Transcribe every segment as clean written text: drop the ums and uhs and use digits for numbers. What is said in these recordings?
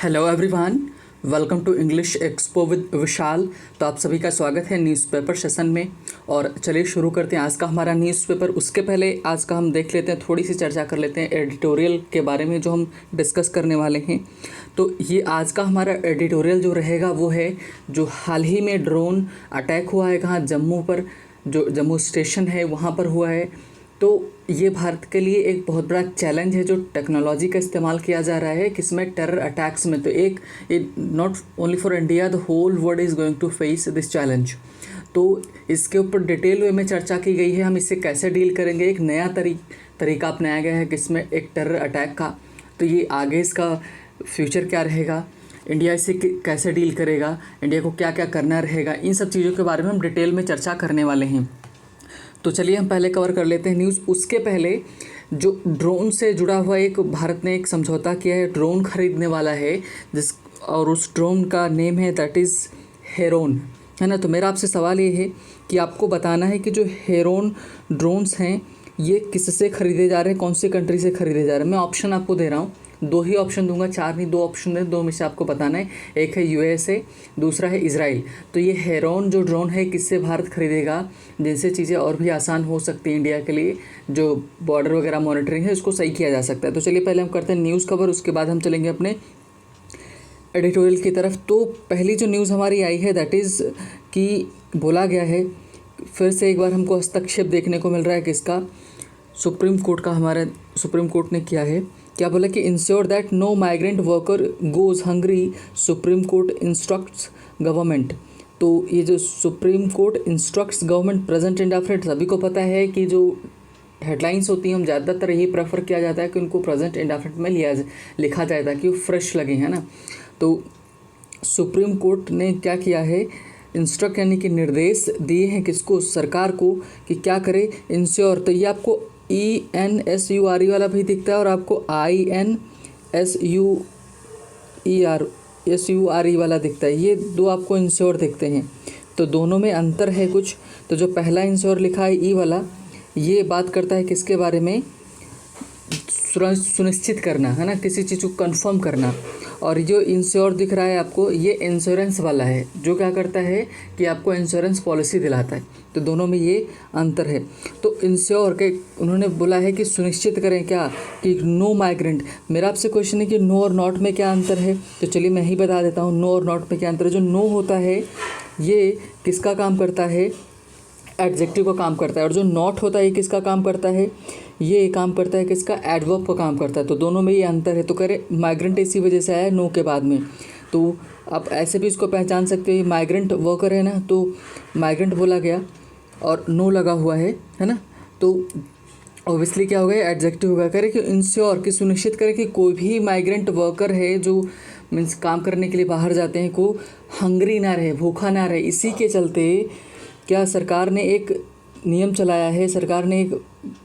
Hello everyone, welcome to English expo with Vishal. तो आप सभी का स्वागत है न्यूज़पेपर सेशन में। और चलिए शुरू करते हैं आज का हमारा न्यूज़पेपर। उसके पहले आज का हम देख लेते हैं, थोड़ी सी चर्चा कर लेते हैं एडिटोरियल के बारे में जो हम डिस्कस करने वाले हैं। तो ये आज का हमारा एडिटोरियल जो रहेगा वो है जो हाल ही में ड्रोन अटैक हुआ है कहाँ, जम्मू पर, जो जम्मू स्टेशन है वहाँ पर हुआ है। तो ये भारत के लिए एक बहुत बड़ा चैलेंज है जो टेक्नोलॉजी का इस्तेमाल किया जा रहा है किसमें, टेरर अटैक्स में। तो एक not only for India, the whole world is going to face this challenge. तो इसके ऊपर डिटेल वे में चर्चा की गई है, हम इससे कैसे डील करेंगे। एक नया तरीका अपनाया गया है किसमें, एक टेरर अटैक का। तो ये आगे इसका फ्यूचर क्या रहेगा, इंडिया इससे कैसे डील करेगा, इंडिया को क्या क्या करना रहेगा, इन सब चीज़ों के बारे में हम डिटेल में चर्चा करने वाले हैं। तो चलिए हम पहले कवर कर लेते हैं न्यूज़। उसके पहले जो ड्रोन से जुड़ा हुआ एक भारत ने एक समझौता किया है, ड्रोन खरीदने वाला है और उस ड्रोन का नेम है दैट इज़ हेरोन, है ना। तो मेरा आपसे सवाल ये है कि आपको बताना है कि जो हेरोन ड्रोन्स हैं ये किससे ख़रीदे जा रहे हैं, कौन सी कंट्री से ख़रीदे जा रहे हैं। मैं ऑप्शन आपको दे रहा हूँ, 2 ही ऑप्शन दूंगा, 4 नहीं 2 ऑप्शन दें, 2 में से आपको बताना है। एक है यूएसए, दूसरा है इजराइल। तो ये हेरोन जो ड्रोन है किससे भारत खरीदेगा, जिनसे चीज़ें और भी आसान हो सकती हैं इंडिया के लिए, जो बॉर्डर वगैरह मॉनिटरिंग है उसको सही किया जा सकता है। तो चलिए पहले हम करते हैं न्यूज़ कवर, उसके बाद हम चलेंगे अपने एडिटोरियल की तरफ। तो पहली जो न्यूज़ हमारी आई है दैट इज़ कि बोला गया है, फिर से एक बार हमको हस्तक्षेप देखने को मिल रहा है किसका, सुप्रीम कोर्ट का। हमारे सुप्रीम कोर्ट ने किया है, क्या बोला कि ensure that no migrant worker goes hungry, supreme court instructs government. तो ये जो supreme court instructs government present indefinite, सभी को पता है कि जो हेडलाइंस होती हैं हम ज़्यादातर यही प्रेफर किया जाता है कि उनको प्रेजेंट इंडेफिनिट में लिखा जाए ताकि वो फ्रेश लगे, है ना। तो सुप्रीम कोर्ट ने क्या किया है, इंस्ट्रक्ट यानी कि निर्देश दिए हैं किसको, सरकार को, कि क्या करे, इंश्योर। तो ये आपको ENSURE वाला भी दिखता है और आपको INSURE वाला दिखता है। ये 2 आपको इंश्योर दिखते हैं, तो दोनों में अंतर है कुछ। तो जो पहला इंश्योर लिखा है ई वाला, ये बात करता है किसके बारे में, सुनिश्चित करना, है ना, किसी चीज़ को कंफर्म करना। और जो इंश्योर दिख रहा है आपको, ये इंश्योरेंस वाला है जो क्या करता है कि आपको इंश्योरेंस पॉलिसी दिलाता है। तो दोनों में ये अंतर है। तो इंश्योर के उन्होंने बोला है कि सुनिश्चित करें क्या, कि नो माइग्रेंट। मेरा आपसे क्वेश्चन है कि नो और नॉट में क्या अंतर है, तो चलिए मैं ही बता देता हूँ नो और नॉट में क्या अंतर है। जो नो होता है ये किसका काम करता है, एडजेक्टिव का काम करता है, और जो नॉट होता है ये किसका काम करता है, ये काम करता है किसका, एडवर्ब का काम करता है। तो दोनों में ये अंतर है। तो करें माइग्रेंट इसी वजह से आया नो के बाद में। तो आप ऐसे भी इसको पहचान सकते हो, माइग्रेंट वर्कर है ना, तो माइग्रेंट बोला गया और नो लगा हुआ है ना। तो ऑब्वियसली क्या हो गया, एडजेक्टिव होगा। करें कि इंश्योर, कि सुनिश्चित करें कि कोई भी माइग्रेंट वर्कर है जो मीन्स काम करने के लिए बाहर जाते हैं को हंग्री ना रहे, भूखा ना रहे। इसी के चलते क्या सरकार ने एक नियम चलाया है, सरकार ने एक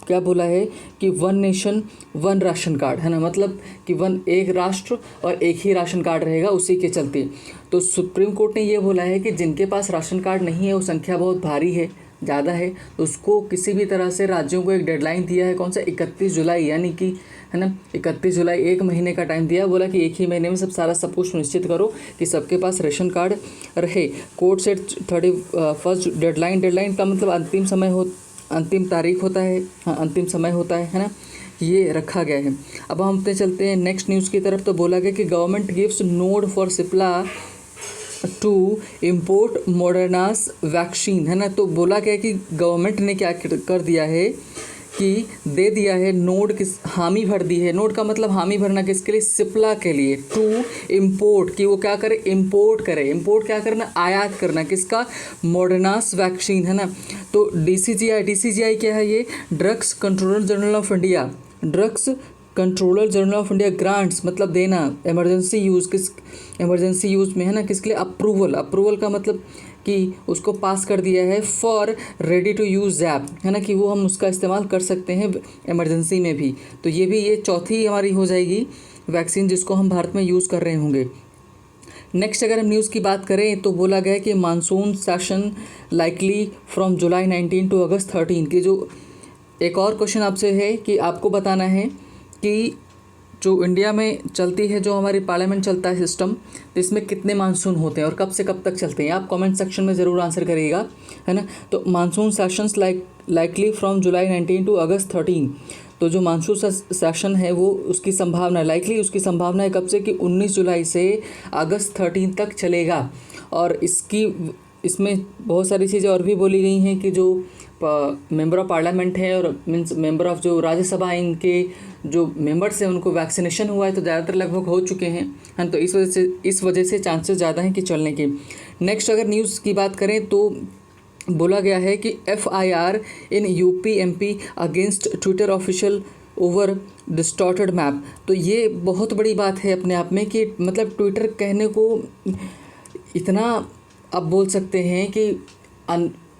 क्या बोला है कि 1 नेशन 1 राशन कार्ड, है ना, मतलब कि एक राष्ट्र और एक ही राशन कार्ड रहेगा। उसी के चलते तो सुप्रीम कोर्ट ने ये बोला है कि जिनके पास राशन कार्ड नहीं है वो संख्या बहुत भारी है, ज़्यादा है, तो उसको किसी भी तरह से राज्यों को एक डेडलाइन दिया है, कौन सा, 31 जुलाई, यानी कि, है ना, 31 जुलाई, 1 महीने का टाइम दिया। बोला कि 1 ही महीने में सब कुछ सुनिश्चित करो कि सबके पास राशन कार्ड रहे। कोर्ट सेट 31 डेडलाइन का मतलब अंतिम तारीख होता है, हाँ, अंतिम समय होता है ना, ये रखा गया है। अब हम अपने चलते हैं नेक्स्ट न्यूज़ की तरफ। तो बोला गया कि government gives nod for Cipla to import Moderna's vaccine, है ना। तो बोला गया कि गवर्नमेंट ने क्या कर दिया है कि दे दिया है नोड, किस हामी भर दी है। नोड का मतलब हामी भरना किसके लिए, सिप्ला के लिए। टू इम्पोर्ट, कि वो क्या करे, इम्पोर्ट करे। इम्पोर्ट क्या करना, आयात करना, किसका, मॉडर्नास वैक्सीन, है ना। तो DCGI क्या है, ये drugs controller general of India, drugs controller general of India grants, मतलब देना, इमरजेंसी यूज़ में, है ना, किसके लिए, अप्रूवल का मतलब कि उसको पास कर दिया है for ready to use app, है ना, कि वो हम उसका इस्तेमाल कर सकते हैं इमरजेंसी में भी। तो ये चौथी हमारी हो जाएगी वैक्सीन जिसको हम भारत में यूज़ कर रहे होंगे। नेक्स्ट अगर हम न्यूज़ की बात करें तो बोला गया कि monsoon session likely from July 19 to August 13, की जो एक और क्वेश्चन आपसे है कि आपको बताना है कि जो इंडिया में चलती है, जो हमारी पार्लियामेंट चलता है सिस्टम, तो इसमें कितने मानसून होते हैं और कब से कब तक चलते हैं, आप कमेंट सेक्शन में ज़रूर आंसर करिएगा, है ना। तो monsoon sessions likely from July 19 to August 13। तो जो मानसून सेशन है वो उसकी संभावना लाइकली, उसकी संभावना है कब से कि 19 जुलाई से अगस्त 13 तक चलेगा। और इसमें बहुत सारी चीज़ें और भी बोली गई हैं कि जो मेंबर ऑफ पार्लियामेंट है और मीन्स मेंबर ऑफ जो राज्यसभा, इनके जो मेंबर्स हैं उनको वैक्सीनेशन हुआ है, तो ज़्यादातर लगभग हो चुके हैं तो इस वजह से चांसेस ज़्यादा हैं कि चलने के। नेक्स्ट अगर न्यूज़ की बात करें तो बोला गया है कि FIR इन UP MP against Twitter official over distorted map. तो ये बहुत बड़ी बात है अपने आप में कि मतलब ट्विटर कहने को इतना आप बोल सकते हैं कि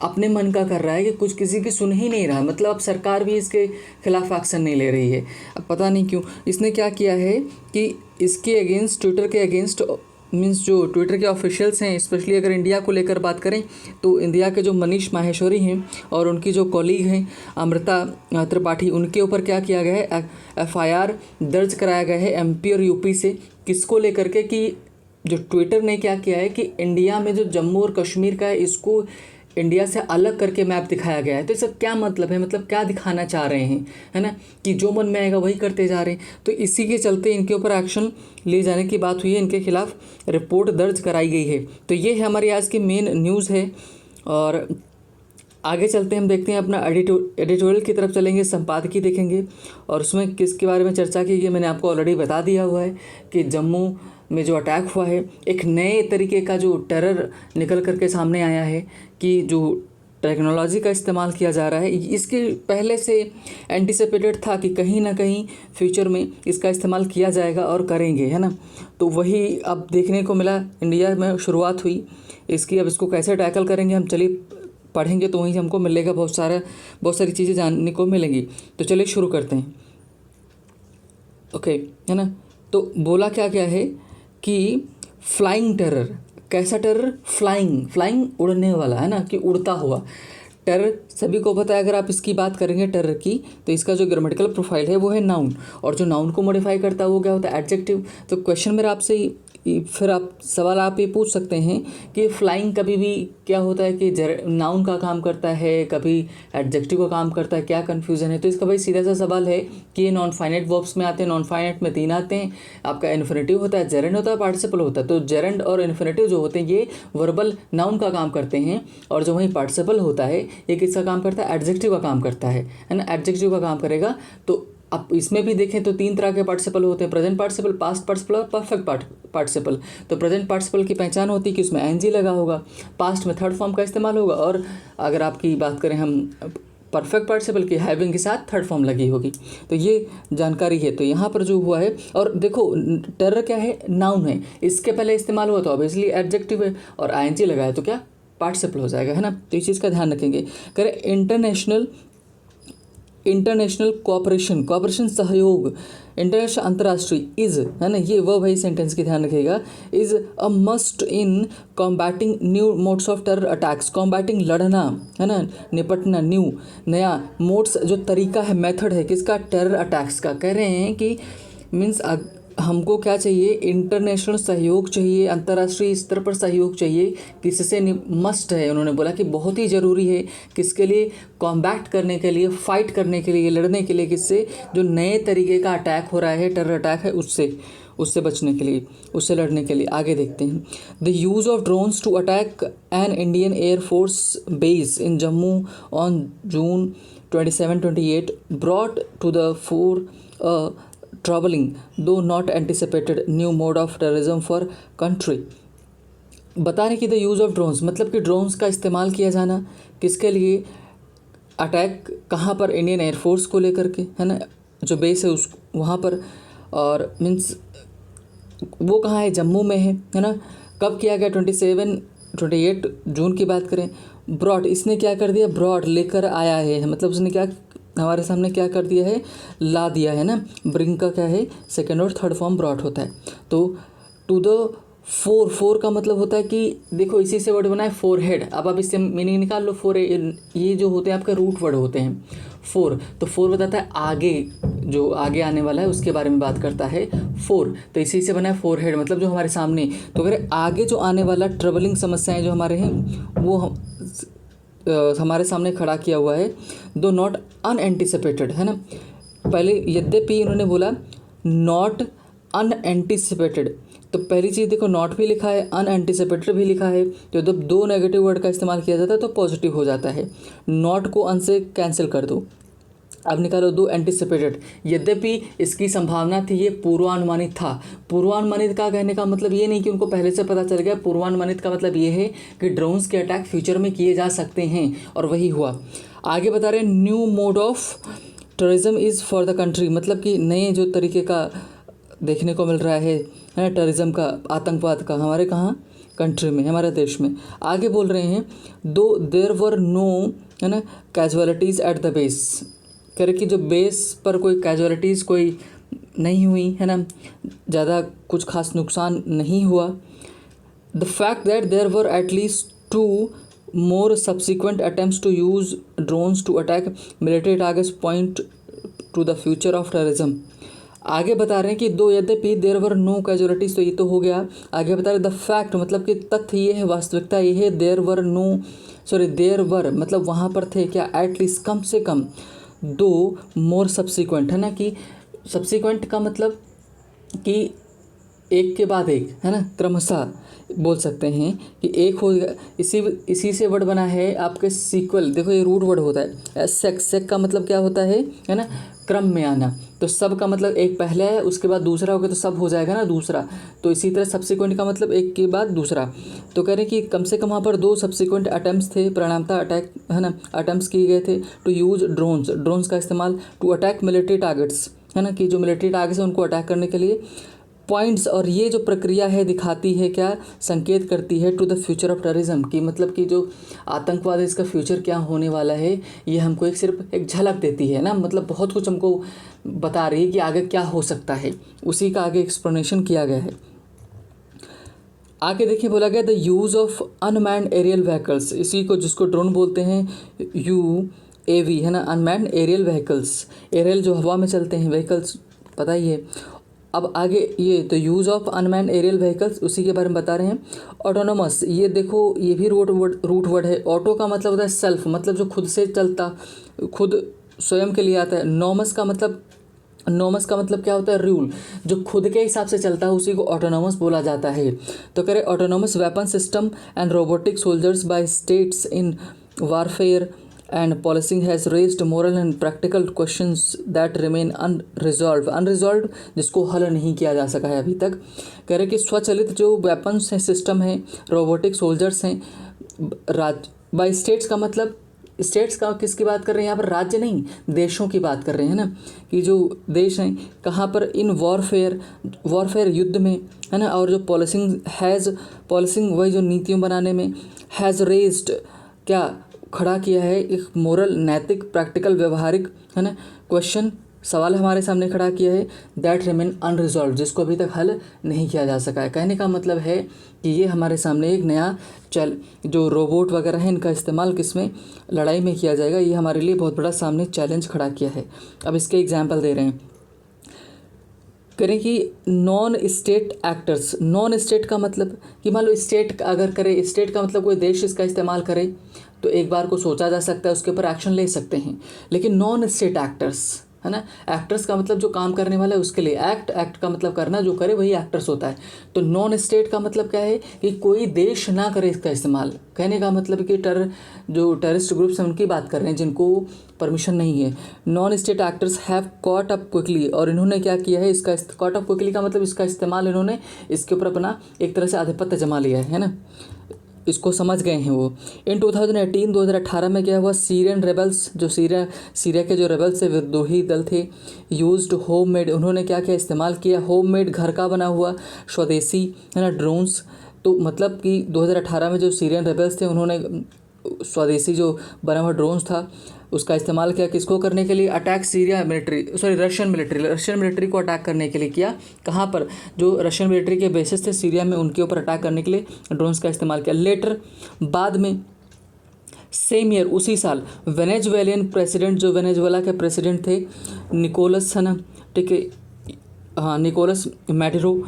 अपने मन का कर रहा है कि कुछ किसी की सुन ही नहीं रहा, मतलब अब सरकार भी इसके खिलाफ एक्शन नहीं ले रही है। अब पता नहीं क्यों इसने क्या किया है कि इसके अगेंस्ट, ट्विटर के अगेंस्ट मीन्स जो ट्विटर के ऑफिशियल्स हैं, स्पेशली अगर इंडिया को लेकर बात करें तो इंडिया के जो मनीष माहेश्वरी हैं और उनकी जो कॉलीग हैं अमृता त्रिपाठी, उनके ऊपर क्या किया गया है, FIR दर्ज कराया गया है MP और UP से। किसको लेकर के कि जो ट्विटर ने क्या किया है कि इंडिया में जो जम्मू और कश्मीर का है इसको इंडिया से अलग करके मैप दिखाया गया है। तो इसका क्या मतलब है, मतलब क्या दिखाना चाह रहे हैं, है ना, कि जो मन में आएगा वही करते जा रहे हैं। तो इसी के चलते इनके ऊपर एक्शन ले जाने की बात हुई है, इनके खिलाफ रिपोर्ट दर्ज कराई गई है। तो ये है हमारी आज की मेन न्यूज़ है। और आगे चलते हैं, हम देखते हैं अपना एडिटोरियल की तरफ चलेंगे, संपादकीय देखेंगे और उसमें किसके बारे में चर्चा की गई मैंने आपको ऑलरेडी बता दिया हुआ है कि जम्मू में जो अटैक हुआ है, एक नए तरीके का जो टेरर निकल करके सामने आया है कि जो टेक्नोलॉजी का इस्तेमाल किया जा रहा है, इसके पहले से एंटिसिपेटेड था कि कहीं ना कहीं फ्यूचर में इसका इस्तेमाल किया जाएगा और करेंगे, है ना। तो वही अब देखने को मिला, इंडिया में शुरुआत हुई इसकी। अब इसको कैसे टैकल करेंगे हम, चलिए पढ़ेंगे तो वहीं हमको मिलेगा, बहुत सारी चीज़ें जानने को मिलेंगी। तो चलिए शुरू करते हैं, ओके, है ना। तो बोला क्या क्या है कि फ्लाइंग टेरर, कैसा टेरर, फ्लाइंग उड़ने वाला, है ना, कि उड़ता हुआ टेरर। सभी को पता है, अगर आप इसकी बात करेंगे टेरर की तो इसका जो ग्रामेटिकल प्रोफाइल है वो है नाउन, और जो नाउन को मॉडिफाई करता है वो क्या होता है, एडजेक्टिव। तो क्वेश्चन मेरा आपसे फिर सवाल आप ये पूछ सकते हैं कि फ्लाइंग कभी भी क्या होता है कि नाउन का काम करता है, कभी एडजेक्टिव का काम करता है, क्या कन्फ्यूज़न है। तो इसका भाई सीधा सा सवाल है कि ये नॉन फाइनाइट वर्ब्स में आते हैं, नॉन फाइनाइट में 3 आते हैं। आपका इन्फिनेटिव होता है, जेरेंड होता है, पार्टिसिपल होता है। तो जेरेंड और इन्फिनेटिव जो होते हैं ये वर्बल नाउन का काम करते हैं, और जो वहीं पार्टिसिपल होता है ये किसका काम करता है, एडजेक्टिव का काम करता है ना, एडजेक्टिव का काम करेगा। तो अब इसमें भी देखें तो 3 तरह के पार्टिसिपल होते हैं, प्रेजेंट पार्टिसिपल, पास्ट पार्टिसिपल और परफेक्ट पार्टिसिपल। तो प्रेजेंट पार्टिसिपल की पहचान होती है कि उसमें एनजी लगा होगा, पास्ट में थर्ड फॉर्म का इस्तेमाल होगा, और अगर आपकी बात करें हम परफेक्ट पार्टिसिपल की, हैविंग के साथ थर्ड फॉर्म लगी होगी। तो ये जानकारी है। तो यहाँ पर जो हुआ है, और देखो टेरर क्या है, नाउन है, इसके पहले इस्तेमाल हुआ तो ऑब्वियसली एडजेक्टिव है, और आईएनजी लगाया तो क्या पार्टिसिपल हो जाएगा, है ना। तो इस चीज़ का ध्यान रखेंगे। करें इंटरनेशनल कोऑपरेशन सहयोग, इंटरनेशनल अंतर्राष्ट्रीय इज़, है ना, ये वर्ब है, सेंटेंस की ध्यान रखिएगा, is a must in combating new modes of terror attacks. Combating लड़ना, है ना, निपटना, नया मोड्स जो तरीका है, मेथड है किसका, टेरर अटैक्स का। कह रहे हैं कि मीन्स हमको क्या चाहिए, इंटरनेशनल सहयोग चाहिए, अंतर्राष्ट्रीय स्तर पर सहयोग चाहिए। किससे मस्ट है, उन्होंने बोला कि बहुत ही ज़रूरी है, किसके लिए, कॉम्बैक्ट करने के लिए, फाइट करने के लिए, लड़ने के लिए, किससे, जो नए तरीके का अटैक हो रहा है, टेरर अटैक है, उससे बचने के लिए, उससे लड़ने के लिए। आगे देखते हैं, the use of drones to attack an Indian air force base in Jammu on June 27-28 brought to the four troubling though not anticipated new mode of terrorism for country। बता रहे कि द यूज़ ऑफ ड्रोन्स, मतलब कि drones का इस्तेमाल किया जाना किसके लिए, अटैक कहाँ पर, इंडियन एयरफोर्स को लेकर के, है ना, जो बेस है उस वहाँ पर, और मीन्स वो कहाँ है, जम्मू में है ना। कब किया गया, 27-28 जून की बात करें। ब्रॉड, इसने क्या कर दिया, ब्रॉड लेकर आया है, मतलब उसने क्या हमारे सामने क्या कर दिया है, ला दिया है ना। ब्रिंग का क्या है, सेकेंड और थर्ड फॉर्म ब्रॉट होता है। तो टू द फोर का मतलब होता है कि देखो इसी से वर्ड बना है फोर हेड। अब आप इससे मीनिंग निकाल लो। फोर ये जो होते हैं आपके रूट वर्ड होते हैं। फोर तो फोर बताता है आगे, जो आगे आने वाला है उसके बारे में बात करता है फोर। तो इसी से बना है फोर हेड, मतलब जो हमारे सामने, तो अगर आगे जो आने वाला ट्रबलिंग समस्याएं जो हमारे हैं वो हमारे सामने खड़ा किया हुआ है। दो नॉट अनएंटिसिपेटेड, है ना। पहले यद्यपि इन्होंने बोला नॉट अनएंटिसिपेटेड, तो पहली चीज़ देखो नॉट भी लिखा है, अनएंटिसिपेटेड भी लिखा है, तो जब दो नेगेटिव वर्ड का इस्तेमाल किया जाता है तो पॉजिटिव हो जाता है। नॉट को अन से कैंसिल कर दो, अब निकालो दो एंटिसिपेटेड। यद्यपि इसकी संभावना थी, ये पूर्वानुमानित था। पूर्वानुमानित का कहने का मतलब ये नहीं कि उनको पहले से पता चल गया। पूर्वानुमानित का मतलब ये है कि ड्रोन्स के अटैक फ्यूचर में किए जा सकते हैं, और वही हुआ। आगे बता रहे हैं new mode of terrorism is for the country, मतलब कि नए जो तरीके का देखने को मिल रहा है टेररिज्म का, आतंकवाद का, हमारे कहाँ कंट्री में, हमारे देश में। आगे बोल रहे हैं दो देयर वर नो, है ना, कैजुअलिटीज़ एट द बेस, कह रहे कि जो बेस पर कोई कैजुअलिटीज़ कोई नहीं हुई, है ना, ज़्यादा कुछ खास नुकसान नहीं हुआ। The fact that there were at least 2 more subsequent attempts to use drones to attack military targets point to the future of terrorism। आगे बता रहे हैं कि दो यद्यपि देयर वर नो कैजुअलिटीज़, तो ये तो हो गया। आगे बता रहे द फैक्ट मतलब कि तथ्य ये है, वास्तविकता ये है, देयर वर मतलब वहाँ पर थे क्या, एटलीस्ट कम से कम, दो मोर सब्सिक्वेंट, है ना, कि सब्सिक्वेंट का मतलब कि एक के बाद एक, है ना, क्रमशः बोल सकते हैं कि एक हो गया। इसी से वर्ड बना है आपके सीक्वल। देखो ये रूट वर्ड होता है। सेक का मतलब क्या होता है ना, क्रम में आना। तो सब का मतलब एक पहले है उसके बाद दूसरा हो गया तो सब हो जाएगा ना दूसरा। तो इसी तरह सब्सिक्वेंट का मतलब एक के बाद दूसरा। तो कह रहे हैं कि कम से कम वहाँ पर 2 सब्सिक्वेंट अटैम्प्ट्स थे, परिणामतः अटैक, है ना, अटैम्प्ट्स किए गए थे टू यूज ड्रोन्स का इस्तेमाल टू अटैक मिलिट्री टारगेट्स, है ना, कि जो मिलिट्री टारगेट्स है उनको अटैक करने के लिए। पॉइंट्स, और ये जो प्रक्रिया है दिखाती है क्या, संकेत करती है to the future of terrorism, की मतलब कि जो आतंकवाद है इसका फ्यूचर क्या होने वाला है, ये हमको एक सिर्फ एक झलक देती है ना, मतलब बहुत कुछ हमको बता रही है कि आगे क्या हो सकता है, उसी का आगे एक्सप्लेनेशन किया गया है। आगे देखिए बोला गया the use of unmanned aerial vehicles, इसी को जिसको ड्रोन बोलते हैं, UAV, है ना, अनमैन्ड एरियल व्हीकल्स। एरियल जो हवा में चलते हैं व्हीकल्स, पता ही है। अब आगे ये तो use of unmanned aerial vehicles, उसी के बारे में बता रहे हैं। ऑटोनोमस, ये देखो ये भी रूट वर्ड है। ऑटो का मतलब होता है सेल्फ, मतलब जो खुद से चलता, खुद स्वयं के लिए आता है। नॉमस का मतलब क्या होता है, रूल, जो खुद के हिसाब से चलता है उसी को ऑटोनोमस बोला जाता है। तो कह रहे autonomous weapon system and robotic soldiers by states in warfare and policing has raised moral and practical questions that remain unresolved, जिसको हल नहीं किया जा सका है अभी तक। कह रहे कि स्वचालित जो वेपन्स हैं, सिस्टम हैं, रोबोटिक सोल्जर्स हैं, बाय स्टेट्स का मतलब, स्टेट्स का किसकी बात कर रहे हैं यहाँ पर, राज्य नहीं, देशों की बात कर रहे हैं ना, कि जो देश हैं कहाँ पर, इन वॉरफेयर युद्ध में, है ना, और जो पॉलिसिंग वही जो नीतियों बनाने में, हैज़ रेज्ड क्या खड़ा किया है, एक मोरल, नैतिक, प्रैक्टिकल, व्यवहारिक, है ना, क्वेश्चन, सवाल हमारे सामने खड़ा किया है, दैट रिमेन अनरिजॉल्व, जिसको अभी तक हल नहीं किया जा सका है। कहने का मतलब है कि ये हमारे सामने एक नया जो रोबोट वगैरह है इनका इस्तेमाल किसमें, लड़ाई में किया जाएगा, ये हमारे लिए बहुत बड़ा सामने चैलेंज खड़ा किया है। अब इसके एग्जाम्पल दे रहे हैं। करें कि non state actors, non state का मतलब कि मान लो स्टेट अगर करे, स्टेट का मतलब कोई देश इसका इस्तेमाल करे तो एक बार को सोचा जा सकता है, उसके ऊपर एक्शन ले सकते हैं। लेकिन नॉन स्टेट एक्टर्स, है ना, एक्टर्स का मतलब जो काम करने वाला है उसके लिए, एक्ट का मतलब करना, जो करे वही एक्टर्स होता है। तो नॉन स्टेट का मतलब क्या है कि कोई देश ना करे इसका इस्तेमाल। कहने का मतलब कि जो टेररिस्ट ग्रुप्स हैं उनकी बात कर रहे हैं जिनको परमिशन नहीं है। Non state actors have caught up quickly, और इन्होंने क्या किया है, इसका कॉट अप क्विकली का मतलब इसका इस्तेमाल, इन्होंने इसके ऊपर अपना एक तरह से आधिपत्य जमा लिया है ना, इसको समझ गए हैं वो। इन 2018 में क्या हुआ, सीरियन रेबल्स, जो सीरिया के जो रेबल्स थे, विद्रोही दल थे, यूज्ड होममेड, उन्होंने क्या किया, इस्तेमाल किया होममेड, घर का बना हुआ, स्वदेशी, है ना, ड्रोन्स। तो मतलब कि 2018 में जो सीरियन रेबल्स थे उन्होंने स्वदेशी जो बना हुआ ड्रोन्स था उसका इस्तेमाल किया किसको करने के लिए, attack Syria military, sorry Russian military को अटैक करने के लिए किया। कहाँ पर, जो रशियन मिलिट्री के बेसिस थे सीरिया में, उनके ऊपर अटैक करने के लिए ड्रोन्स का इस्तेमाल किया। लेटर बाद में सेम ईयर, उसी साल, वेनेजुएलियन प्रेसिडेंट, जो वेनेजुएला के प्रेसिडेंट थे निकोलस, है ना, ठीक है, हाँ, निकोलस मैडुरो,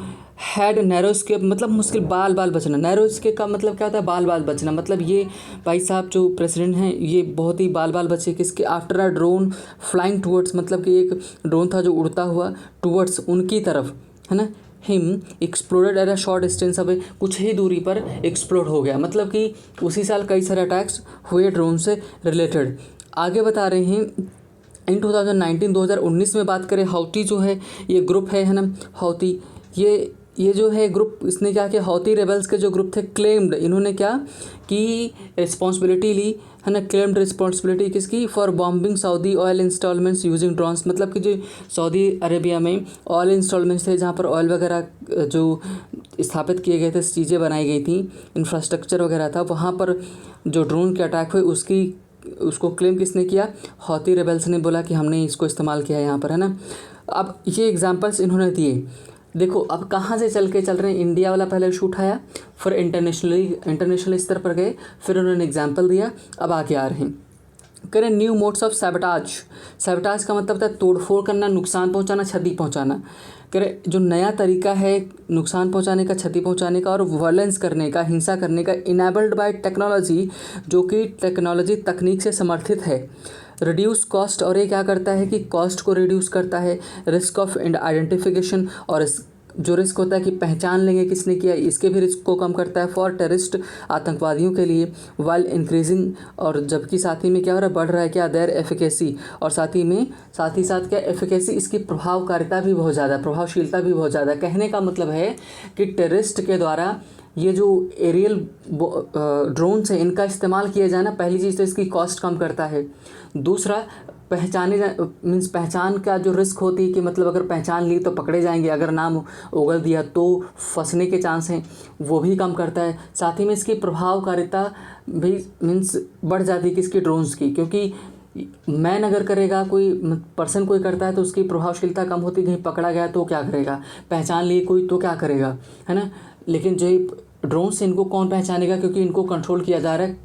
हैड नैरो स्केप, मतलब मुश्किल बाल बचना। नैरो स्केप का मतलब क्या होता है, बाल बचना, मतलब ये भाई साहब जो प्रेसिडेंट हैं ये बहुत ही बाल बचे किसके, after a drone flying towards, मतलब कि एक ड्रोन था जो उड़ता हुआ टूवर्ड्स उनकी तरफ, है ना, him exploded at a short distance, अब कुछ ही दूरी पर एक्सप्लोड हो गया। मतलब कि उसी साल कई सारे अटैक्स हुए ड्रोन से रिलेटेड। आगे बता रहे हैं इन 2019 में बात करें, हौती जो है ये ग्रुप है ना, हौती, ये जो है ग्रुप, इसने क्या किया, हौती रेबल्स के जो ग्रुप थे क्लेम्ड, इन्होंने क्या कि रिस्पॉन्सिबिलिटी ली, है ना, क्लेम्ड रिस्पॉन्सिबिलिटी किसकी, for bombing Saudi oil installments using drones, मतलब कि जो सऊदी अरेबिया में ऑयल इंस्टॉलमेंट्स थे जहाँ पर ऑयल वगैरह जो स्थापित किए गए थे, चीज़ें बनाई गई थी, इंफ्रास्ट्रक्चर वगैरह था, वहाँ पर जो ड्रोन के अटैक हुए उसको क्लेम किसने किया, हौती रेबल्स ने बोला कि हमने इसको इस्तेमाल किया है यहाँ पर, है ना। अब ये एग्जांपल्स इन्होंने दिए। देखो अब कहाँ से चल रहे हैं, इंडिया वाला पहले शूट आया, फिर इंटरनेशनल स्तर पर गए, फिर उन्होंने एग्जाम्पल दिया, अब आगे आ रहे हैं। करें न्यू मोड्स ऑफ सैबोटाज का मतलब था तोड़फोड़ करना, नुकसान पहुंचाना, क्षति पहुंचाना। करें जो नया तरीका है नुकसान पहुंचाने का, क्षति पहुंचाने का और वायलेंस करने का, हिंसा करने का, इनेबल्ड बाय टेक्नोलॉजी, जो कि टेक्नोलॉजी तकनीक से समर्थित है। रिड्यूस कॉस्ट, और ये क्या करता है कि कॉस्ट को रिड्यूस करता है। रिस्क ऑफ आइडेंटिफिकेशन, और जो रिस्क होता है कि पहचान लेंगे किसने किया, इसके भी रिस्क को कम करता है। फॉर टेररिस्ट, आतंकवादियों के लिए। वाइल इंक्रीजिंग, और जबकि साथ ही में क्या हो रहा है, बढ़ रहा है क्या, देयर एफिकेसी, और साथ ही साथ क्या एफिकेसी, इसकी प्रभावकारिता भी बहुत ज़्यादा, प्रभावशीलता भी बहुत ज़्यादा। कहने का मतलब है कि टेररिस्ट के द्वारा ये जो एरियल ड्रोन्स हैं इनका इस्तेमाल किया जाए ना, पहली चीज़ तो इसकी कॉस्ट कम करता है। दूसरा, पहचान का जो रिस्क होती है कि मतलब अगर पहचान ली तो पकड़े जाएंगे, अगर नाम उगल दिया तो फंसने के चांस हैं, वो भी कम करता है। साथ ही में इसकी प्रभावकारिता भी बढ़ जाती है किसकी, ड्रोन्स की, क्योंकि मैन अगर करेगा, कोई पर्सन कोई करता है तो उसकी प्रभावशीलता कम होती, कहीं पकड़ा गया तो क्या करेगा, पहचान लिए कोई तो क्या करेगा, है ना। लेकिन जो ड्रोन से इनको कौन पहचानेगा, क्योंकि इनको कंट्रोल किया जा रहा है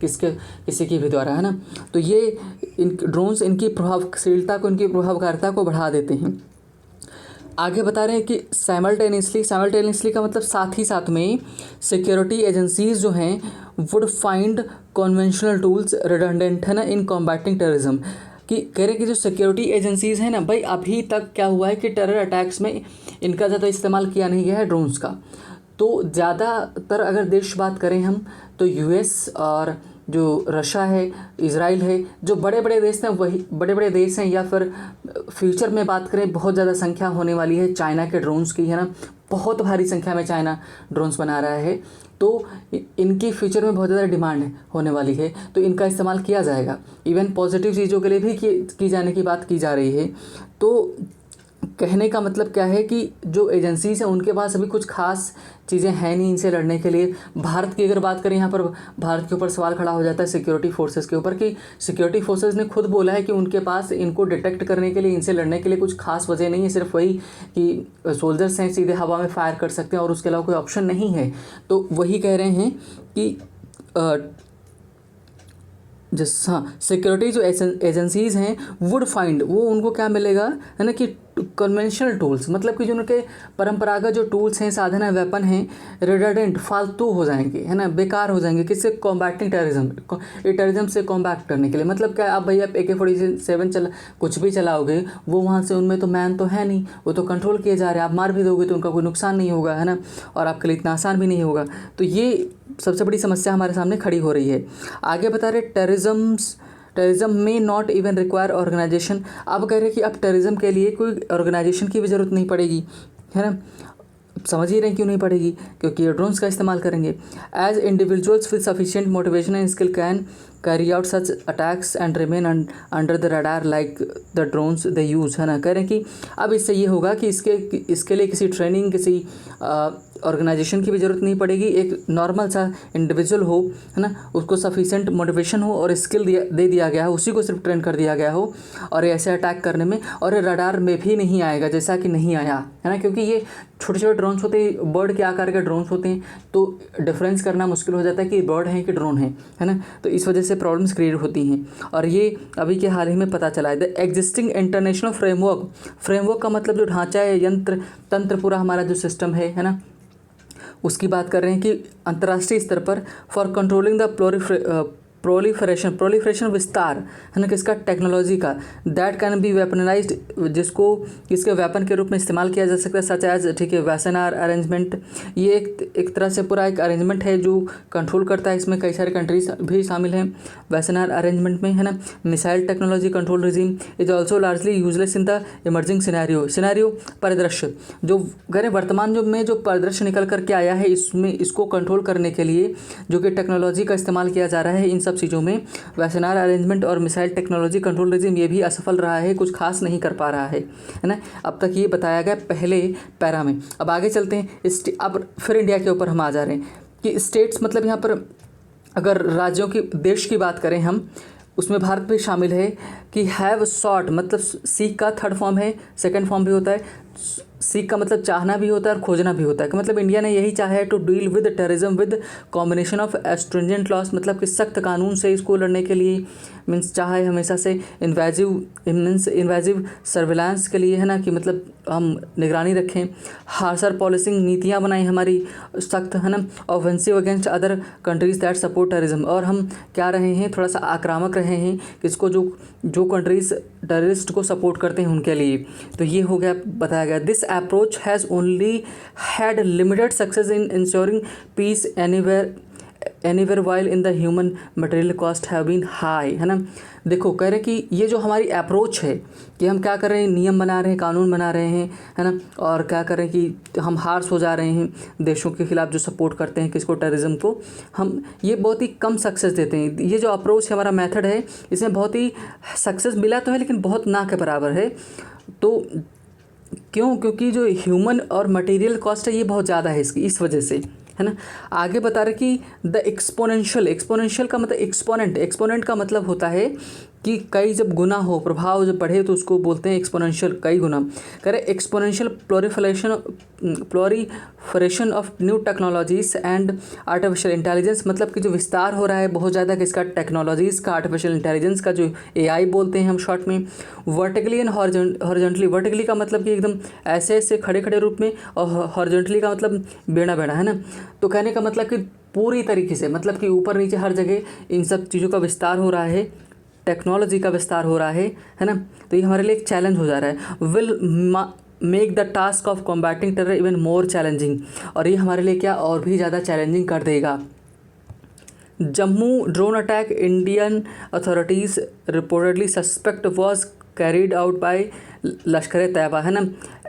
किसी के भी द्वारा, है ना। तो ये इन ड्रोन्स इनकी प्रभावशीलता को, इनकी प्रभावकारिता को बढ़ा देते हैं। आगे बता रहे हैं कि साइमल्टेनियसली का मतलब साथ ही साथ में सिक्योरिटी एजेंसीज जो हैं would find conventional tools redundant, है ना, इन कॉम्बैटिंग टेररिज्म, कि कह रहे हैं कि जो सिक्योरिटी एजेंसीज़ हैं ना भाई, अभी तक क्या हुआ है कि टेरर अटैक्स में इनका ज़्यादा इस्तेमाल किया नहीं गया है ड्रोन्स का। तो ज़्यादातर अगर देश बात करें हम, तो यूएस और जो रशिया है, इज़राइल है, जो बड़े बड़े देश हैं, वही बड़े बड़े देश हैं। या फिर फ्यूचर में बात करें, बहुत ज़्यादा संख्या होने वाली है चाइना के ड्रोन्स की, है ना, बहुत भारी संख्या में चाइना ड्रोन्स बना रहा है, तो इनकी फ्यूचर में बहुत ज़्यादा डिमांड होने वाली है, तो इनका इस्तेमाल किया जाएगा। इवन पॉजिटिव चीज़ों के लिए भी की जाने की बात की जा रही है। तो कहने का मतलब क्या है कि जो एजेंसीज हैं उनके पास अभी कुछ खास चीज़ें हैं नहीं इनसे लड़ने के लिए। भारत की अगर बात करें, यहाँ पर भारत के ऊपर सवाल खड़ा हो जाता है सिक्योरिटी फोर्सेस के ऊपर, कि सिक्योरिटी फोर्सेस ने खुद बोला है कि उनके पास इनको डिटेक्ट करने के लिए, इनसे लड़ने के लिए कुछ खास वजह नहीं है, सिर्फ वही कि सोल्जर्स हैं, सीधे हवा में फायर कर सकते हैं और उसके अलावा कोई ऑप्शन नहीं है। तो वही कह रहे हैं कि हाँ, सिक्योरिटी जो एजेंसीज़ हैं वुड फाइंड, वो उनको क्या मिलेगा, है ना, कि कन्वेंशनल टूल्स, मतलब कि जो उनके परंपरागत जो टूल्स हैं, साधन हैं, वेपन हैं, रिडंडेंट, फालतू हो जाएंगे, है ना, बेकार हो जाएंगे। किससे, कॉम्बैटिंग टेररिज्म से कॉम्बैक्ट करने के लिए। मतलब क्या, आप भैया AK-47 कुछ भी चलाओगे, वो वहाँ से, उनमें तो मैन तो है नहीं, वो तो कंट्रोल किए जा रहे हैं, आप मार भी दोगे तो उनका कोई नुकसान नहीं होगा, है ना, और आपके लिए इतना आसान भी नहीं होगा। तो ये सबसे बड़ी समस्या हमारे सामने खड़ी हो रही है। आगे बता रहे, टेररिज्म में नॉट इवन रिक्वायर ऑर्गेनाइजेशन। अब कह रहे हैं कि अब टेररिज्म के लिए कोई ऑर्गेनाइजेशन की भी ज़रूरत नहीं पड़ेगी, है ना। समझ ही रहे क्यों नहीं पड़ेगी, क्योंकि ये ड्रोन्स का इस्तेमाल करेंगे। As individuals with sufficient motivation and skill can carry out such attacks and remain under the radar like the drones they use, है ना। कह रहे हैं कि अब इससे ये होगा कि इसके लिए किसी ट्रेनिंग, किसी ऑर्गेनाइजेशन की भी ज़रूरत नहीं पड़ेगी। एक नॉर्मल सा इंडिविजुअल हो, है ना, उसको सफिशेंट मोटिवेशन हो और स्किल दे दिया गया हो, उसी को सिर्फ ट्रेन कर दिया गया हो और ऐसे अटैक करने में, और ये रडार में भी नहीं आएगा जैसा कि नहीं आया, है ना, क्योंकि ये छोटे छोटे ड्रोन्स होते हैं, बर्ड के आकार के ड्रोन्स होते हैं, तो डिफरेंस करना मुश्किल हो जाता है कि बर्ड है कि ड्रोन है ना। तो इस वजह से प्रॉब्लम्स क्रिएट होती हैं और ये अभी के हाल ही में पता चला है। द एग्जिस्टिंग इंटरनेशनल फ्रेमवर्क का मतलब जो ढांचा है, यंत्र तंत्र, पूरा हमारा जो सिस्टम है ना, उसकी बात कर रहे हैं कि अंतर्राष्ट्रीय स्तर पर फॉर कंट्रोलिंग द प्रोलिफरेशन विस्तार, है ना, किसका, टेक्नोलॉजी का, दैट कैन बी वेपनाइज्ड, जिसको इसके वेपन के रूप में इस्तेमाल किया जा सकता है, सच एज, ठीक है, वैसनार अरेंजमेंट। ये एक तरह से पूरा एक अरेंजमेंट है जो कंट्रोल करता है, इसमें कई सारे कंट्रीज भी शामिल हैं वैसनार अरेंजमेंट में, है ना। Missile technology control regime is also largely useless in the emerging scenario परिदृश्य, जो गैर वर्तमान में जो परिदृश्य निकल करके आया है, इसमें इसको कंट्रोल करने के लिए जो कि टेक्नोलॉजी का इस्तेमाल किया जा रहा है, इन सब चीज़ों में वैसनार अरेंजमेंट और मिसाइल टेक्नोलॉजी कंट्रोल रिजीम ये भी असफल रहा है, कुछ खास नहीं कर पा रहा है ना। अब तक ये बताया गया पहले पैरा में। अब आगे चलते हैं, अब फिर इंडिया के ऊपर हम आ जा रहे हैं कि स्टेट्स, मतलब यहाँ पर अगर राज्यों की, देश की बात करें हम, उसमें भारत भी शामिल है कि हैव सॉट, मतलब सीक का थर्ड फॉर्म है, सेकंड फॉर्म भी होता है। सीक का मतलब चाहना भी होता है और खोजना भी होता है, कि मतलब इंडिया ने यही चाहा है to deal with terrorism with combination of stringent laws, मतलब कि सख्त कानून से इसको लड़ने के लिए, मीन्स चाहा है हमेशा से इन्वेजिव सर्विलांस के लिए, है ना, कि मतलब हम निगरानी रखें, हार्सर पॉलिसिंग, नीतियाँ बनाई हमारी सख्त, है ना, offensive against other countries that support terrorism, और हम क्या रहे हैं, थोड़ा सा आक्रामक रहे हैं किसको, जो कंट्रीज टेररिस्ट को सपोर्ट करते हैं उनके लिए। तो ये हो गया, बताया गया। This approach has only had limited success in ensuring peace anywhere while in the human material cost have been high, है ना। देखो, कह रहे कि ये जो हमारी अप्रोच है कि हम क्या कर रहे हैं, नियम बना रहे हैं, कानून बना रहे हैं, है ना, और क्या कर रहे हैं कि हम हार्श हो जा रहे हैं देशों के खिलाफ जो सपोर्ट करते हैं किसको, टेररिज्म को, हम ये बहुत ही कम सक्सेस देते हैं। ये जो अप्रोच है, हमारा मेथड है, इसमें बहुत ही सक्सेस मिला तो है लेकिन बहुत ना के बराबर है। तो क्योंकि जो ह्यूमन और मटेरियल कॉस्ट है ये बहुत ज़्यादा है इसकी, इस वजह से, है ना। आगे बता रहे कि द एक्सपोनेंशियल का मतलब एक्सपोनेंट का मतलब होता है कि कई जब गुना हो, प्रभाव जब बढ़े तो उसको बोलते हैं एक्सपोनेंशियल, कई गुना। कह रहे exponential proliferation of new technologies and artificial intelligence, मतलब कि जो विस्तार हो रहा है बहुत ज़्यादा किसका, टेक्नोलॉजीज़ का, आर्टिफिशियल इंटेलिजेंस का, जो AI बोलते हैं हम शॉर्ट में। वर्टिकली एंड हॉरिजॉन्टली, वर्टिकली का मतलब कि एकदम ऐसे खड़े रूप में, और हॉरिजॉन्टली का मतलब बेड़ा, है ना। तो कहने का मतलब कि पूरी तरीके से, मतलब कि ऊपर नीचे हर जगह इन सब चीज़ों का विस्तार हो रहा है, टेक्नोलॉजी का विस्तार हो रहा है ना। तो ये हमारे लिए एक चैलेंज हो जा रहा है। Will make the task of combating terror even more challenging, और ये हमारे लिए क्या, और भी ज़्यादा चैलेंजिंग कर देगा। Jammu drone attack Indian authorities reportedly suspect was carried out by लश्कर तैयबा, है ना।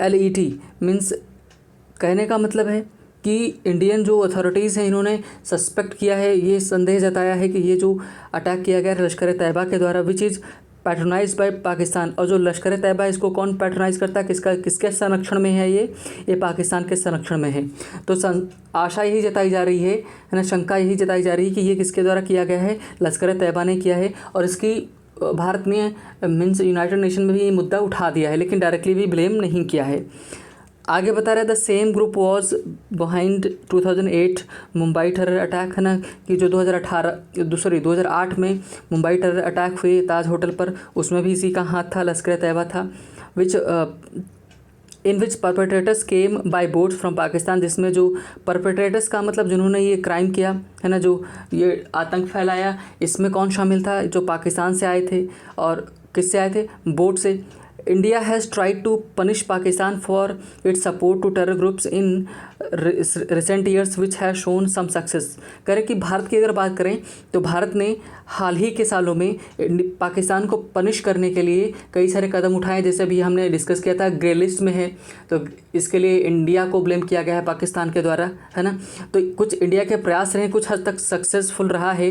LET मीन्स, कहने का मतलब है कि इंडियन जो अथॉरिटीज़ हैं इन्होंने सस्पेक्ट किया है, ये संदेह जताया है कि ये जो अटैक किया गया लश्कर तैयबा के द्वारा, which is patronize by Pakistan, और जो लश्कर तैयबा है इसको कौन पैट्रोनाइज करता है, किसके संरक्षण में है, ये पाकिस्तान के संरक्षण में है। तो आशा यही जताई जा रही है ना, शंका यही जताई जा रही है कि ये किसके द्वारा किया गया है, लश्कर तैयबा ने किया है, और इसकी भारत ने मीन्स यूनाइटेड नेशन में भी ये मुद्दा उठा दिया है, लेकिन डायरेक्टली भी ब्लेम नहीं किया है। आगे बता रहा है the same group was behind 2008 Mumbai terror attack, है ना, कि जो 2008 में मुंबई टेरर अटैक हुए ताज होटल पर, उसमें भी इसी का हाथ था, लश्कर तैयबा था। In which perpetrators came by boats from Pakistan, जिसमें जो परपेट्रेटर्स का मतलब जिन्होंने ये क्राइम किया, है ना, जो ये आतंक फैलाया, इसमें कौन शामिल था, जो पाकिस्तान से आए थे, और किससे आए थे, बोट से। India has tried to punish Pakistan for its support to terror groups in recent years which has shown some success. कह रहे कि भारत की अगर बात करें तो भारत ने हाल ही के सालों में पाकिस्तान को पनिश करने के लिए कई सारे कदम उठाए, जैसे अभी हमने डिस्कस किया था ग्रे लिस्ट में है, तो इसके लिए इंडिया को ब्लेम किया गया है पाकिस्तान के द्वारा, है ना। तो कुछ इंडिया के प्रयास रहे, कुछ हद तक सक्सेसफुल रहा है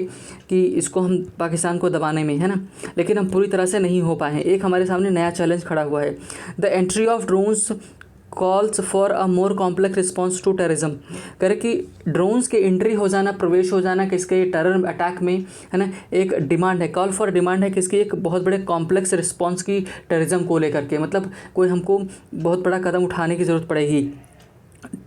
कि इसको हम पाकिस्तान को दबाने में, है ना, लेकिन हम पूरी तरह से नहीं हो पाए हैं। एक हमारे सामने नया चैलेंज खड़ा हुआ है। The entry of drones calls for a more complex response to terrorism. कह रहे कि ड्रोन्स के एंट्री हो जाना, प्रवेश हो जाना किसके टेरर अटैक में, है ना, एक डिमांड है, कॉल फॉर डिमांड है किसकी, एक बहुत बड़े कॉम्प्लेक्स रिस्पॉन्स की टेररिज्म को लेकर के, मतलब कोई हमको बहुत बड़ा कदम उठाने की ज़रूरत पड़ेगी।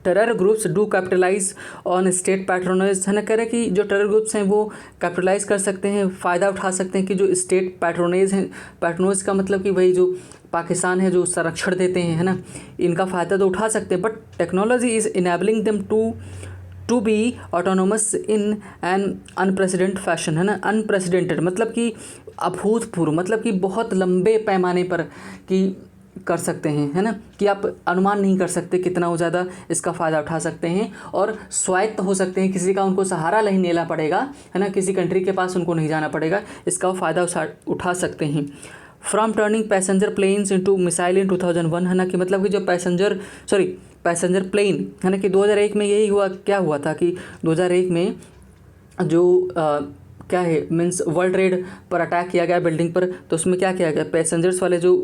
Terror groups do capitalise on state patronage, है ना। कह रहे कि जो टेरर ग्रुप्स हैं वो कैपिटलाइज कर सकते हैं, फ़ायदा उठा सकते हैं कि जो स्टेट पैट्रोनेज हैं, पैट्रोनेज का मतलब कि वही जो पाकिस्तान है जो संरक्षण देते हैं, है ना, इनका फ़ायदा तो उठा सकते हैं, but technology is enabling them to be autonomous in an unprecedent fashion, है ना। अनप्रेसिडेंटेड मतलब कि अभूतपूर्व, मतलब कि बहुत लंबे पैमाने पर कि कर सकते हैं, है ना, कि आप अनुमान नहीं कर सकते कितना वो ज़्यादा इसका फ़ायदा उठा सकते हैं और स्वायत्त हो सकते हैं, किसी का उनको सहारा नहीं लेना पड़ेगा, है ना, किसी कंट्री के पास उनको नहीं जाना पड़ेगा, इसका वो फ़ायदा उठा सकते हैं। From turning passenger planes into missile in 2001, है ना, कि मतलब कि जो पैसेंजर प्लेन, है ना, कि 2001 में यही हुआ, क्या हुआ था कि 2001 में जो क्या है मीन्स वर्ल्ड ट्रेड पर अटैक किया गया बिल्डिंग पर, तो उसमें क्या किया गया, पैसेंजर्स वाले जो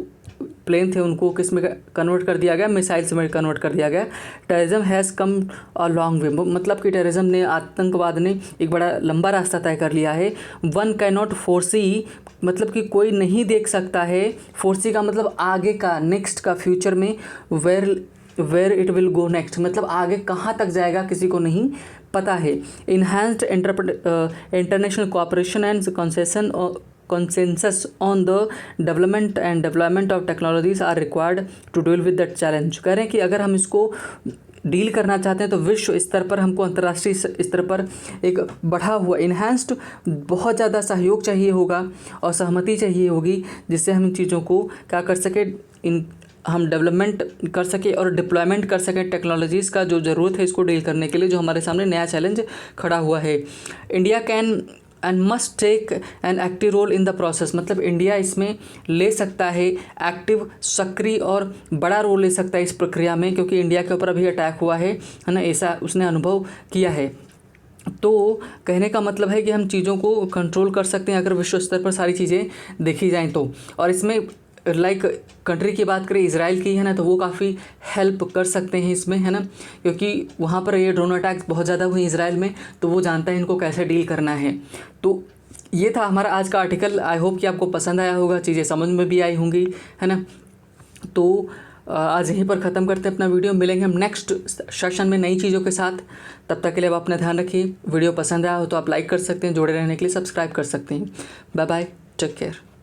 प्लेन थे उनको किस में कन्वर्ट कर दिया गया, मिसाइल्स में कन्वर्ट कर दिया गया। Terrorism has come a long way, मतलब कि टेररिज्म ने, आतंकवाद ने एक बड़ा लंबा रास्ता तय कर लिया है। वन कैन नॉट फोरसी, मतलब कि कोई नहीं देख सकता है, फोरसी का मतलब आगे का, नेक्स्ट का, फ्यूचर में, where it will go next, मतलब आगे कहाँ तक जाएगा किसी को नहीं पता है। Enhanced international cooperation and consensus on the development and deployment of technologies are required to deal with that challenge। कह रहे हैं कि अगर हम इसको डील करना चाहते हैं तो विश्व स्तर पर हमको, अंतर्राष्ट्रीय स्तर पर एक बढ़ा हुआ इन्हांस्ड बहुत ज़्यादा सहयोग चाहिए होगा और सहमति चाहिए होगी, जिससे हम इन चीज़ों को क्या कर सके, हम डेवलपमेंट कर सके और डिप्लॉयमेंट कर सकें टेक्नोलॉजीज़ का जो ज़रूरत है इसको डील करने के लिए, जो हमारे सामने नया चैलेंज खड़ा हुआ है। India can and must take an active role in the process, मतलब इंडिया इसमें ले सकता है एक्टिव, सक्रिय और बड़ा रोल ले सकता है इस प्रक्रिया में, क्योंकि इंडिया के ऊपर अभी अटैक हुआ है ना, ऐसा उसने अनुभव किया है। तो कहने का मतलब है कि हम चीज़ों को कंट्रोल कर सकते हैं अगर विश्व स्तर पर सारी चीज़ें देखी जाएँ तो। और इसमें लाइक कंट्री की बात करें इजराइल की, है ना, तो वो काफ़ी हेल्प कर सकते हैं इसमें, है ना, क्योंकि वहाँ पर ये ड्रोन अटैक्स बहुत ज़्यादा हुए इजराइल में, तो वो जानता है इनको कैसे डील करना है। तो ये था हमारा आज का आर्टिकल। आई होप कि आपको पसंद आया होगा, चीज़ें समझ में भी आई होंगी, है ना। तो आज यहीं पर ख़त्म करते हैं अपना वीडियो, मिलेंगे हम नेक्स्ट सेशन में नई चीज़ों के साथ। तब तक के लिए आप अपना ध्यान रखिए। वीडियो पसंद आया हो तो आप लाइक कर सकते हैं, जुड़े रहने के लिए सब्सक्राइब कर सकते हैं। Bye bye, take care.